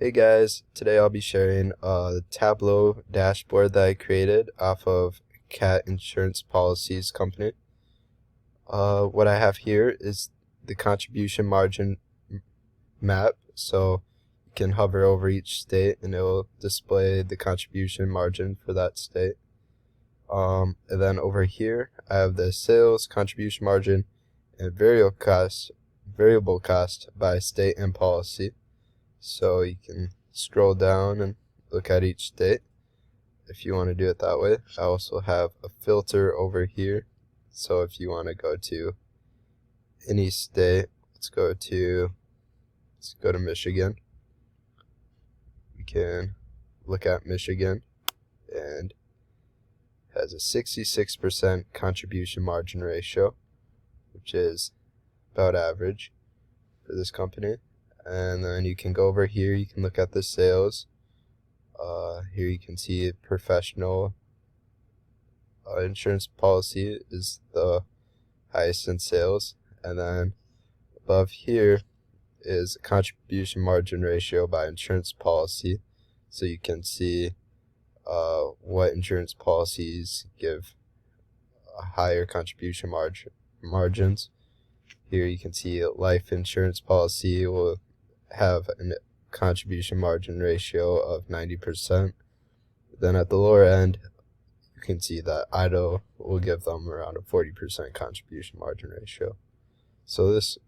Hey guys, today I'll be sharing a Tableau dashboard that I created off of Cat Insurance Policies Company. What I have here is the contribution margin map, so you can hover over each state and it will display the contribution margin for that state. And then over here I have the sales contribution margin and variable cost by state and policy. So you can scroll down and look at each state if you want to do it that way. I also have a filter over here. So if you want to go to any state, let's go to Michigan. We can look at Michigan, and it has a 66% contribution margin ratio, which is about average for this company. And then you can go over here, you can look at the sales. Here you can see professional insurance policy is the highest in sales. And then above here is contribution margin ratio by insurance policy. So you can see what insurance policies give a higher contribution margins. Here you can see a life insurance policy will have a contribution margin ratio of 90%. Then at the lower end, you can see that IDO will give them around a 40% contribution margin ratio. So this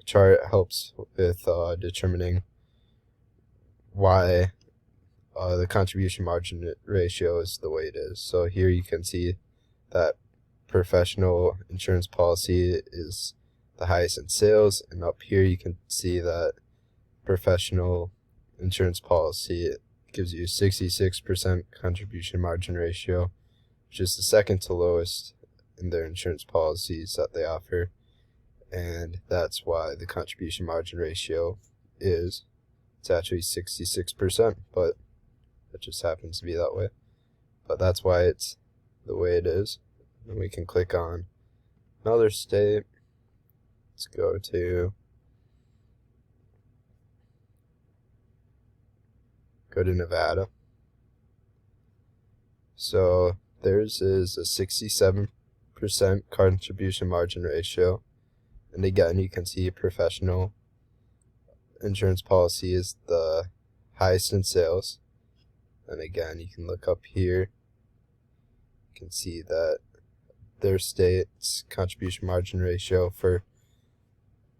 chart helps with determining why the contribution margin ratio is the way it is. So here you can see that professional insurance policy is the highest in sales, and up here you can see that professional insurance policy gives you 66% contribution margin ratio, which is the second to lowest in their insurance policies that they offer. And that's why the contribution margin ratio it's actually 66%, but it just happens to be that way. But that's why it's the way it is. And we can click on another state. Let's go to Nevada. So theirs is a 67% contribution margin ratio. And again, you can see professional insurance policy is the highest in sales. And again, you can look up here. You can see that their state's contribution margin ratio for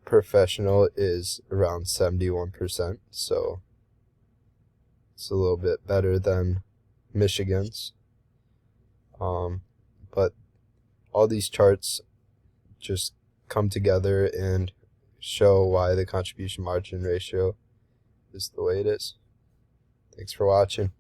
professional is around 71%. So it's a little bit better than Michigan's. But all these charts just come together and show why the contribution margin ratio is the way it is. Thanks for watching.